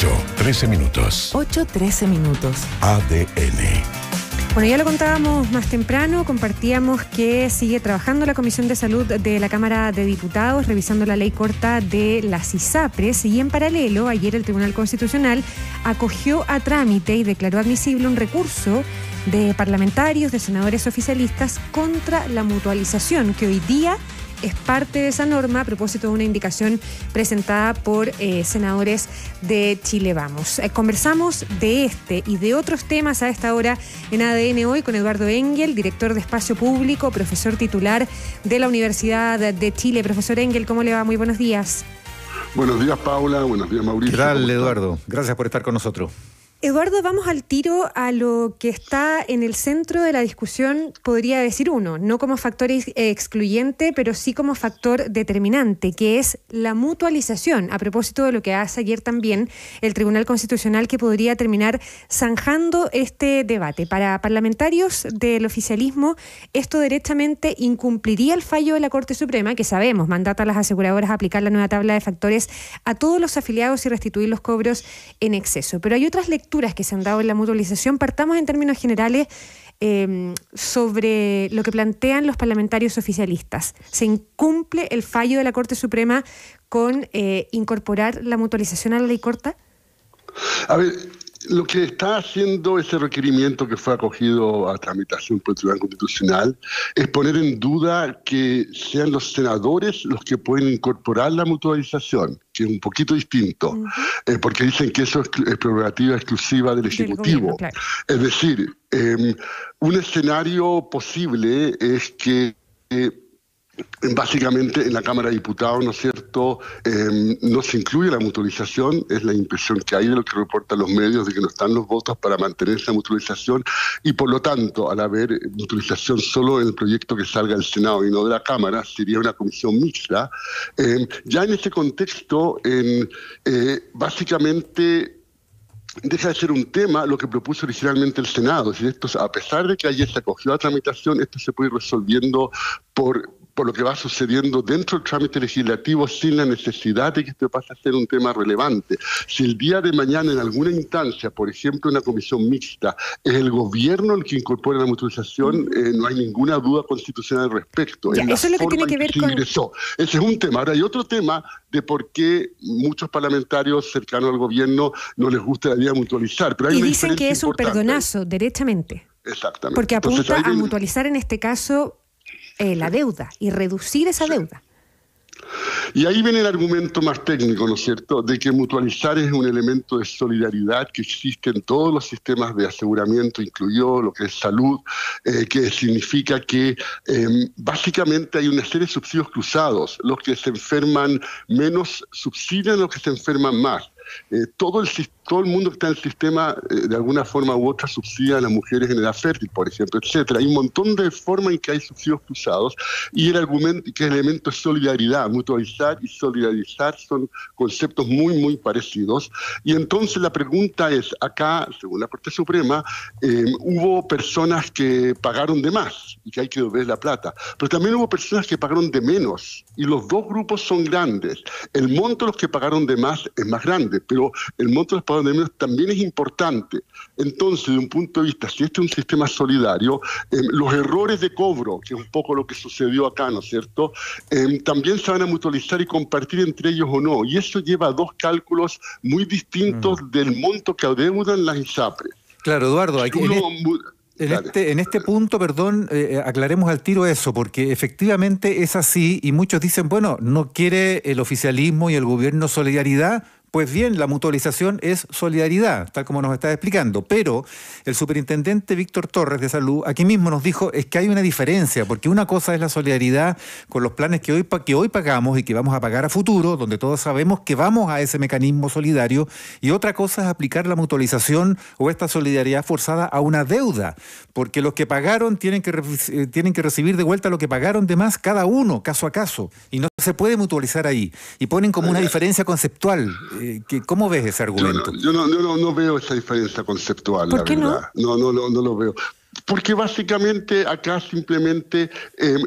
8:13 minutos. 8:13 minutos. ADN. Bueno, ya lo contábamos más temprano, compartíamos que sigue trabajando la Comisión de Salud de la Cámara de Diputados, revisando la ley corta de las ISAPRES, y en paralelo, ayer el Tribunal Constitucional acogió a trámite y declaró admisible un recurso de parlamentarios, de senadores oficialistas contra la mutualización, que hoy día es parte de esa norma a propósito de una indicación presentada por senadores de Chile Vamos. Conversamos de este y de otros temas a esta hora en ADN Hoy con Eduardo Engel, director de Espacio Público, profesor titular de la Universidad de Chile. Profesor Engel, ¿cómo le va? Muy buenos días. Buenos días, Paula. Buenos días, Mauricio. ¿Qué tal, Eduardo? Gracias por estar con nosotros. Eduardo, vamos al tiro a lo que está en el centro de la discusión, podría decir uno, no como factor excluyente, pero sí como factor determinante, que es la mutualización, a propósito de lo que hace ayer también el Tribunal Constitucional, que podría terminar zanjando este debate. Para parlamentarios del oficialismo, esto derechamente incumpliría el fallo de la Corte Suprema, que sabemos mandata a las aseguradoras a aplicar la nueva tabla de factores a todos los afiliados y restituir los cobros en exceso. Pero hay otras lecturas que se han dado en la mutualización. Partamos en términos generales sobre lo que plantean los parlamentarios oficialistas. ¿Se incumple el fallo de la Corte Suprema con incorporar la mutualización a la ley corta? A ver, lo que está haciendo ese requerimiento que fue acogido a tramitación por el Tribunal Constitucional es poner en duda que sean los senadores los que pueden incorporar la mutualización, que es un poquito distinto, porque dicen que eso es prerrogativa exclusiva del Ejecutivo. Gobierno, claro. Es decir, un escenario posible es que básicamente en la Cámara de Diputados, ¿no es cierto?, no se incluye la mutualización, es la impresión que hay de lo que reportan los medios, de que no están los votos para mantener esa mutualización, y por lo tanto, al haber mutualización solo en el proyecto que salga del Senado y no de la Cámara, sería una comisión mixta. Ya en ese contexto, básicamente deja de ser un tema lo que propuso originalmente el Senado. Es decir, esto, a pesar de que ayer se acogió a tramitación, esto se puede ir resolviendo por lo que va sucediendo dentro del trámite legislativo sin la necesidad de que esto pase a ser un tema relevante. Si el día de mañana en alguna instancia, por ejemplo en una comisión mixta, es el gobierno el que incorpora la mutualización, no hay ninguna duda constitucional al respecto. Ya, eso es lo que tiene que ver con... Ese es un tema. Ahora hay otro tema de por qué muchos parlamentarios cercanos al gobierno no les gusta la idea de mutualizar. Pero hay una dicen que es un importante. Perdonazo, derechamente. Exactamente. Porque apunta Entonces, a mutualizar en este caso la deuda y reducir esa deuda. Y ahí viene el argumento más técnico, ¿no es cierto?, de que mutualizar es un elemento de solidaridad que existe en todos los sistemas de aseguramiento, incluido lo que es salud, que significa que básicamente hay una serie de subsidios cruzados. Los que se enferman menos subsidian a los que se enferman más. Todo el mundo que está en el sistema, de alguna forma u otra, subsidia a las mujeres en edad fértil, por ejemplo, etcétera. Hay un montón de formas en que hay subsidios cruzados, y el argumento que el elemento es solidaridad. Mutualizar y solidarizar son conceptos muy, muy parecidos. Y entonces la pregunta es, acá, según la Corte Suprema, hubo personas que pagaron de más y que hay que devolver la plata, pero también hubo personas que pagaron de menos, y los dos grupos son grandes. El monto de los que pagaron de más es más grande, pero el monto de los pagos de menos también es importante. Entonces, de un punto de vista, si este es un sistema solidario, los errores de cobro, que es un poco lo que sucedió acá, ¿no es cierto?, también se van a mutualizar y compartir entre ellos o no. Y eso lleva a dos cálculos muy distintos del monto que adeudan las ISAPRES. Claro, Eduardo, hay que... En este punto, aclaremos al tiro eso, porque efectivamente es así, y muchos dicen, bueno, ¿no quiere el oficialismo y el gobierno solidaridad? Pues bien, la mutualización es solidaridad, tal como nos está explicando, pero el superintendente Víctor Torres de Salud aquí mismo nos dijo es que hay una diferencia, porque una cosa es la solidaridad con los planes que hoy pagamos y que vamos a pagar a futuro, donde todos sabemos que vamos a ese mecanismo solidario, y otra cosa es aplicar la mutualización o esta solidaridad forzada a una deuda, porque los que pagaron tienen que recibir de vuelta lo que pagaron de más cada uno, caso a caso, y no se puede mutualizar ahí, y ponen como una diferencia conceptual. ¿Cómo ves ese argumento? Yo no veo esa diferencia conceptual, ¿Por qué verdad. No lo veo. Porque básicamente acá simplemente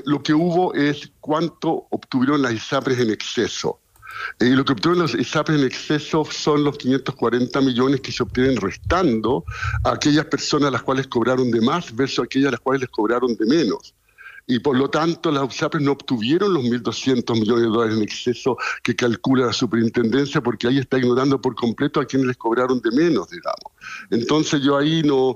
lo que hubo es cuánto obtuvieron las ISAPRES en exceso. Y lo que obtienen los ISAPRES en exceso son los 540 millones que se obtienen restando a aquellas personas a las cuales cobraron de más versus aquellas a las cuales les cobraron de menos. Y por lo tanto las ISAPRES no obtuvieron los 1.200 millones de dólares en exceso que calcula la superintendencia, porque ahí está ignorando por completo a quienes les cobraron de menos, digamos. Entonces yo ahí no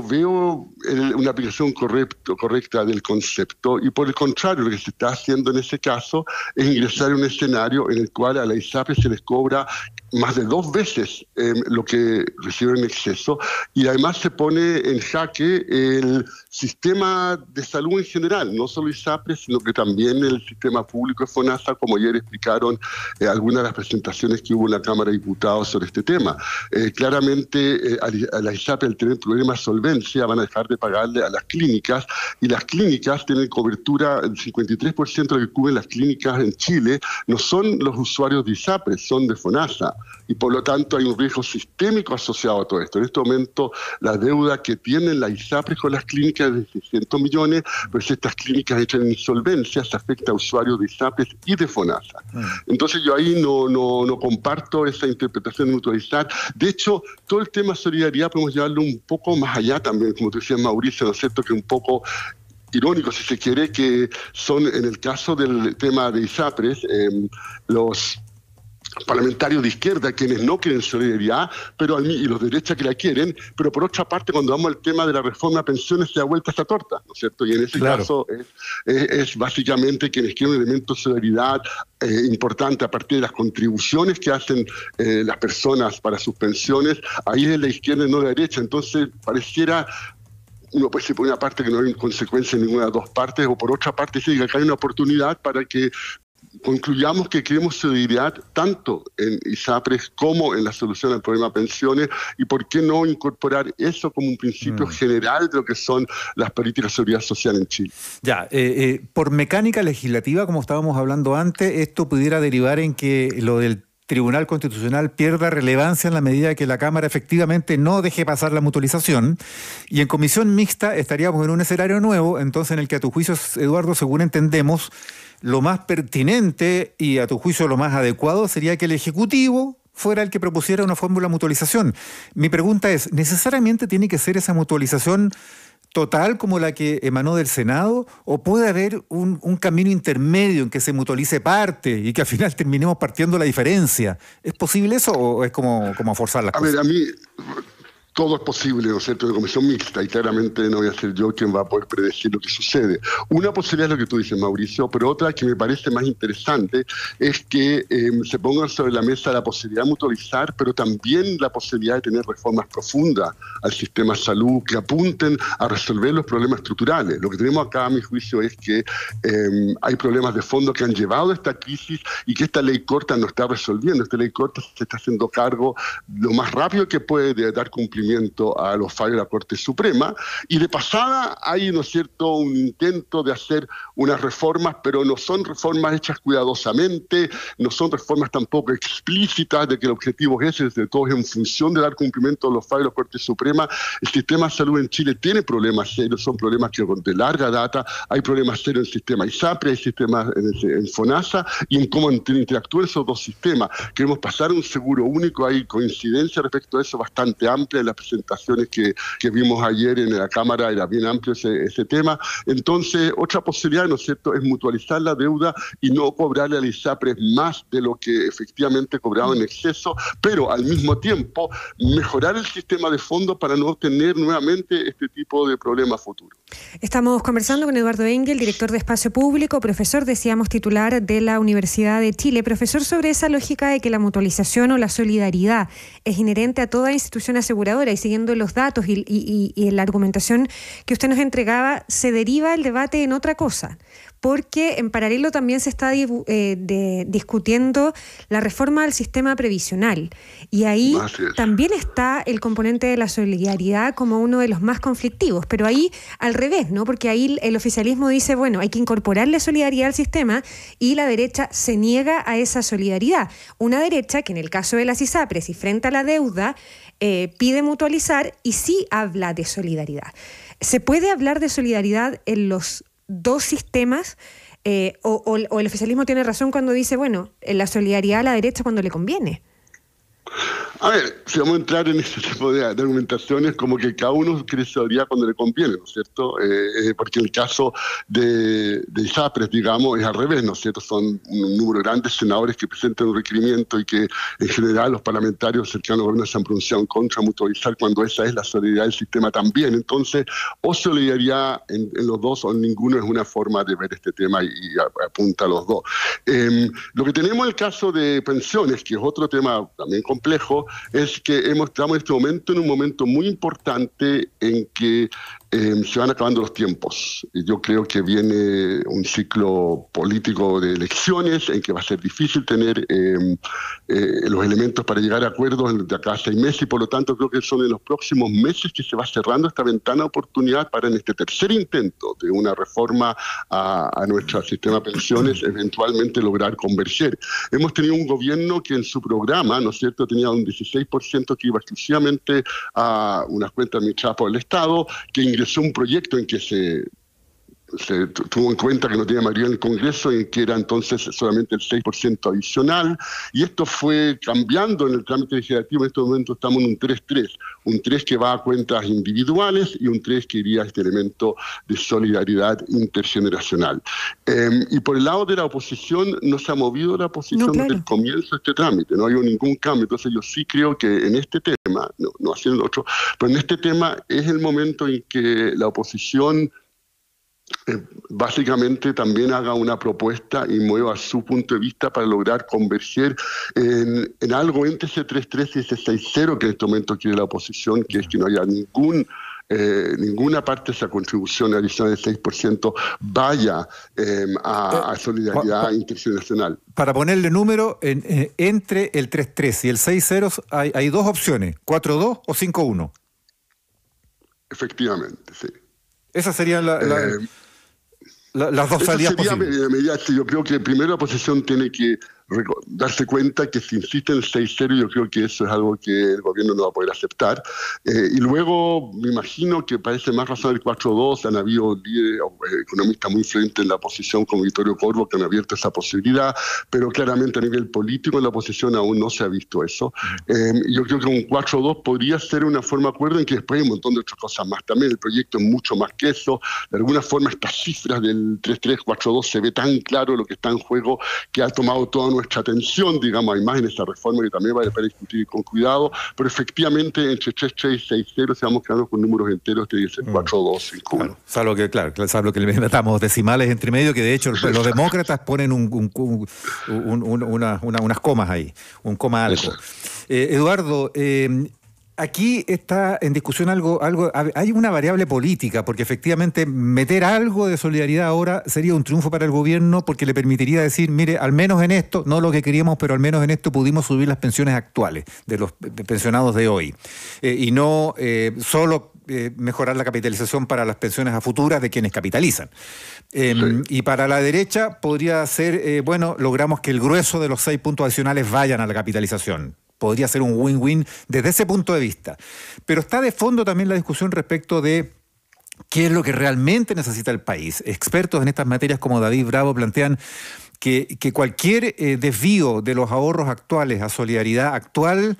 veo una aplicación correcta del concepto, y por el contrario, lo que se está haciendo en ese caso es ingresar en un escenario en el cual a la ISAPRES se les cobra más de 2 veces lo que reciben en exceso, y además se pone en jaque el sistema de salud en general, no solo ISAPRES, sino que también el sistema público de FONASA, como ayer explicaron algunas de las presentaciones que hubo en la Cámara de Diputados sobre este tema. Claramente a la ISAPRES, al tener problemas de solvencia, van a dejar de pagarle a las clínicas, y las clínicas tienen cobertura, el 53% de lo que cubren las clínicas en Chile no son los usuarios de ISAPRES, son de FONASA, y por lo tanto hay un riesgo sistémico asociado a todo esto. En este momento la deuda que tienen las ISAPRES con las clínicas es de 600 millones, pero si estas clínicas entran en insolvencia, se afecta a usuarios de ISAPRES y de FONASA. Entonces yo ahí no comparto esa interpretación de mutualizar. De hecho, todo el tema de solidaridad podemos llevarlo un poco más allá también, como tú decías, Mauricio, ¿no es cierto?, que un poco irónico, si se quiere, que son, en el caso del tema de ISAPRES, los parlamentarios de izquierda quienes no quieren solidaridad, pero y los de derecha que la quieren, pero por otra parte cuando vamos al tema de la reforma de pensiones se da vuelta esta torta, ¿no es cierto? Y en ese caso es básicamente quienes quieren un elemento de solidaridad importante a partir de las contribuciones que hacen las personas para sus pensiones. Ahí es la izquierda y no la derecha. Entonces pareciera, uno puede decir por una parte que no hay consecuencia en ninguna de las dos partes, o por otra parte sí que acá hay una oportunidad para que concluyamos que queremos solidaridad tanto en ISAPRES como en la solución al problema de pensiones, y por qué no incorporar eso como un principio general de lo que son las políticas de seguridad social en Chile. Ya, por mecánica legislativa, como estábamos hablando antes, esto pudiera derivar en que lo del Tribunal Constitucional pierda relevancia en la medida que la Cámara efectivamente no deje pasar la mutualización, y en comisión mixta estaríamos en un escenario nuevo, entonces en el que a tu juicio, Eduardo, según entendemos, lo más pertinente y a tu juicio lo más adecuado sería que el Ejecutivo fuera el que propusiera una fórmula de mutualización. Mi pregunta es, ¿necesariamente tiene que ser esa mutualización total como la que emanó del Senado, o puede haber un camino intermedio en que se mutualice parte y que al final terminemos partiendo la diferencia? ¿Es posible eso o es como forzar las cosas? A ver, a mí todo es posible, ¿no es cierto?, en la comisión mixta, y claramente no voy a ser yo quien va a poder predecir lo que sucede. Una posibilidad es lo que tú dices, Mauricio, pero otra que me parece más interesante es que se ponga sobre la mesa la posibilidad de mutualizar, pero también la posibilidad de tener reformas profundas al sistema de salud que apunten a resolver los problemas estructurales. Lo que tenemos acá, a mi juicio, es que hay problemas de fondo que han llevado a esta crisis y que esta ley corta no está resolviendo. Esta ley corta se está haciendo cargo lo más rápido que puede de dar cumplimiento a los fallos de la Corte Suprema, y de pasada hay, ¿no es cierto?, un intento de hacer unas reformas, pero no son reformas hechas cuidadosamente, no son reformas tampoco explícitas de que el objetivo es ese, de todo es en función de dar cumplimiento a los fallos de la Corte Suprema. El sistema de salud en Chile tiene problemas serios, son problemas que de larga data, hay problemas serios en el sistema ISAPRE, hay sistemas en FONASA, y en cómo interactúan esos dos sistemas. Queremos pasar a un seguro único, hay coincidencia respecto a eso bastante amplia en las presentaciones que vimos ayer en la Cámara, era bien amplio ese tema. Entonces, otra posibilidad, ¿no es cierto?, es mutualizar la deuda y no cobrarle al ISAPRES más de lo que efectivamente cobraba en exceso, pero al mismo tiempo mejorar el sistema de fondo para no tener nuevamente este tipo de problemas futuros. Estamos conversando con Eduardo Engel, director de Espacio Público, profesor, decíamos, titular de la Universidad de Chile. Profesor, sobre esa lógica de que la mutualización o la solidaridad es inherente a toda institución aseguradora, y siguiendo los datos y la argumentación que usted nos entregaba, se deriva el debate en otra cosa, porque en paralelo también se está discutiendo la reforma del sistema previsional, y ahí también está el componente de la solidaridad como uno de los más conflictivos, pero ahí al revés, ¿no? Porque ahí el oficialismo dice, bueno, hay que incorporarle solidaridad al sistema, y la derecha se niega a esa solidaridad. Una derecha que en el caso de las ISAPRES y frente a la deuda pide mutualizar y sí habla de solidaridad. ¿Se puede hablar de solidaridad en los dos sistemas o el oficialismo tiene razón cuando dice, bueno, la solidaridad a la derecha cuando le conviene. A ver, si vamos a entrar en este tipo de argumentaciones, como que cada uno quiere solidaridad cuando le conviene, ¿no es cierto? Porque el caso de ISAPRES, digamos, es al revés, ¿no es cierto? Son un número grande de senadores que presentan un requerimiento y que en general los parlamentarios cercanos al gobierno se han pronunciado en contra de mutualizar cuando esa es la solidaridad del sistema también. Entonces, o solidaridad en los dos o en ninguno es una forma de ver este tema y apunta a los dos. Lo que tenemos en el caso de pensiones, que es otro tema también complejo, es que estamos en este momento en un momento muy importante en que se van acabando los tiempos. Yo creo que viene un ciclo político de elecciones en que va a ser difícil tener los elementos para llegar a acuerdos de acá a 6 meses y por lo tanto creo que son en los próximos meses que se va cerrando esta ventana de oportunidad para en este tercer intento de una reforma a nuestro sistema de pensiones eventualmente lograr converger. Hemos tenido un gobierno que en su programa, ¿no es cierto?, tenía un 16% que iba exclusivamente a unas cuentas administradas por el Estado, que ingresó un proyecto en que se tuvo en cuenta que no tenía mayoría en el Congreso y que era entonces solamente el 6% adicional, y esto fue cambiando en el trámite legislativo. En este momento estamos en un 3-3, un 3 que va a cuentas individuales y un 3 que iría a este elemento de solidaridad intergeneracional. Y por el lado de la oposición, no se ha movido la oposición desde el comienzo de este trámite, no ha habido ningún cambio. Entonces yo sí creo que en este tema, no así en el otro, pero en este tema es el momento en que la oposición básicamente también haga una propuesta y mueva su punto de vista para lograr converger en algo entre ese 3-3 y ese 6-0 que en este momento quiere la oposición, que es que no haya ninguna parte de esa contribución adicional del 6% vaya a solidaridad intergeneracional. Para ponerle número, entre el 3-3 y el 6-0 hay dos opciones, 4-2 o 5-1. Efectivamente, sí. Esas serían las dos salidas posibles. Yo creo que primero la oposición tiene que darse cuenta que si insiste en el 6-0, yo creo que eso es algo que el gobierno no va a poder aceptar. Y luego me imagino que parece más razonable el 4-2. Han habido líderes economistas muy influyentes en la oposición, como Vittorio Corvo, que han abierto esa posibilidad, pero claramente a nivel político en la oposición aún no se ha visto eso. Yo creo que un 4-2 podría ser una forma de acuerdo en que después hay un montón de otras cosas más. También el proyecto es mucho más que eso. De alguna forma estas cifras del 3-3, 4-2 se ve tan claro lo que está en juego que ha tomado toda nuestra atención, digamos. Hay más en esta reforma que también vale para discutir con cuidado, pero efectivamente entre 3-3 y 6-0 se vamos quedando con números enteros de 4-2, 5-1. Claro, salvo que le metamos decimales entre medio, que de hecho los demócratas ponen unas comas ahí, un coma algo. Eduardo, aquí está en discusión hay una variable política, porque efectivamente meter algo de solidaridad ahora sería un triunfo para el gobierno, porque le permitiría decir, mire, al menos en esto, no lo que queríamos, pero al menos en esto pudimos subir las pensiones actuales de los pensionados de hoy. Y no solo mejorar la capitalización para las pensiones a futuras de quienes capitalizan. Sí. Y para la derecha podría ser, logramos que el grueso de los 6 puntos adicionales vayan a la capitalización. Podría ser un win-win desde ese punto de vista. Pero está de fondo también la discusión respecto de qué es lo que realmente necesita el país. Expertos en estas materias como David Bravo plantean que cualquier desvío de los ahorros actuales a solidaridad actual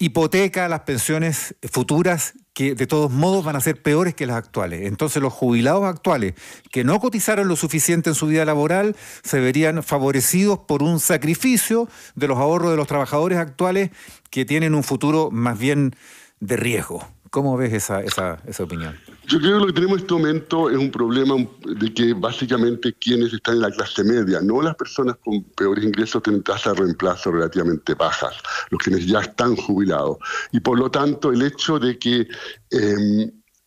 hipoteca las pensiones futuras, que de todos modos van a ser peores que las actuales. Entonces los jubilados actuales que no cotizaron lo suficiente en su vida laboral se verían favorecidos por un sacrificio de los ahorros de los trabajadores actuales que tienen un futuro más bien de riesgo. ¿Cómo ves esa opinión? Yo creo que lo que tenemos en este momento es un problema de que básicamente quienes están en la clase media, no las personas con peores ingresos, tienen tasas de reemplazo relativamente bajas, los quienes ya están jubilados. Y por lo tanto, el hecho de que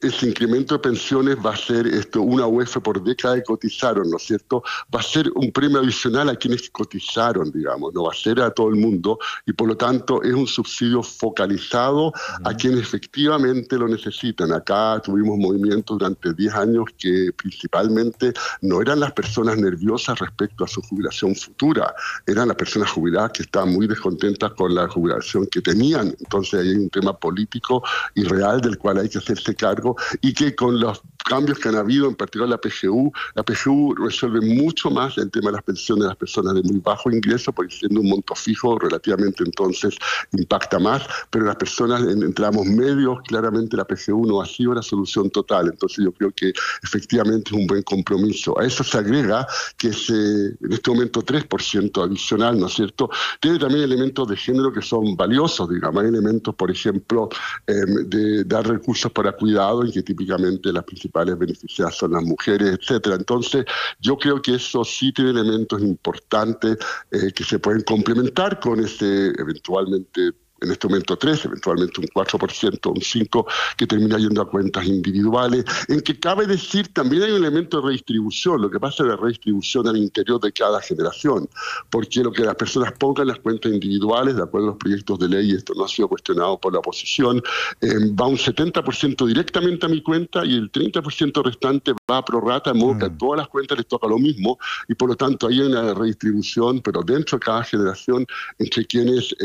ese incremento de pensiones va a ser una UF por década que cotizaron, ¿no es cierto? Va a ser un premio adicional a quienes cotizaron, digamos, no va a ser a todo el mundo, y por lo tanto es un subsidio focalizado a quienes efectivamente lo necesitan. Acá tuvimos movimientos durante 10 años que principalmente no eran las personas nerviosas respecto a su jubilación futura, eran las personas jubiladas que estaban muy descontentas con la jubilación que tenían. Entonces ahí hay un tema político y real del cual hay que hacerse cargo, y que con los cambios que han habido, en particular la PGU resuelve mucho más el tema de las pensiones de las personas de muy bajo ingreso, porque siendo un monto fijo relativamente entonces impacta más, pero las personas en tramos medios, claramente la PGU no ha sido la solución total. Entonces yo creo que efectivamente es un buen compromiso. A eso se agrega que en este momento 3% adicional, ¿no es cierto? Tiene también elementos de género que son valiosos, digamos. Hay elementos, por ejemplo, de dar recursos para cuidado, y que típicamente las principales beneficiadas son las mujeres, etcétera. Entonces yo creo que eso sí tiene elementos importantes que se pueden complementar con eventualmente, en este momento 3, eventualmente un 4%, un 5%, que termina yendo a cuentas individuales, en que cabe decir también hay un elemento de redistribución. Lo que pasa es la redistribución al interior de cada generación, porque lo que las personas pongan en las cuentas individuales, de acuerdo a los proyectos de ley, esto no ha sido cuestionado por la oposición, va un 70% directamente a mi cuenta y el 30% restante va a prorrata, de modo que a todas las cuentas les toca lo mismo, y por lo tanto hay una redistribución, pero dentro de cada generación, entre quienes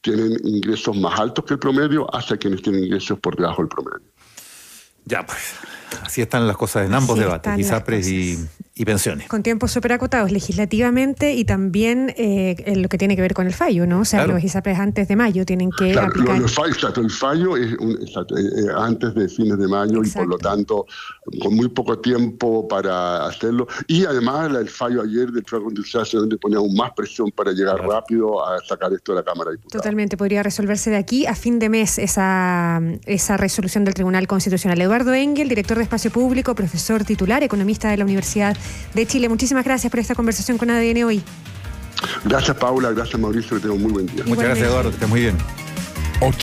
tienen ingresos más altos que el promedio hasta quienes tienen ingresos por debajo del promedio. Ya, pues, así están las cosas en ambos debates, ISAPRES y pensiones. Con tiempos súper acotados legislativamente y también en lo que tiene que ver con el fallo, ¿no? O sea, los ISAPRES antes de mayo tienen que aplicar. El fallo es antes de fines de mayo. Exacto. Y por lo tanto, con muy poco tiempo para hacerlo. Y además el fallo ayer del Tribunal Constitucional ponía aún más presión para llegar rápido a sacar esto de la Cámara de Diputados. Totalmente, podría resolverse de aquí a fin de mes esa resolución del Tribunal Constitucional. Eduardo Engel, director de Espacio Público, profesor titular, economista de la Universidad de Chile. Muchísimas gracias por esta conversación con ADN hoy. Gracias, Paula. Gracias, Mauricio. Que tengan un muy buen día. Muchas gracias, Eduardo. Que estés muy bien.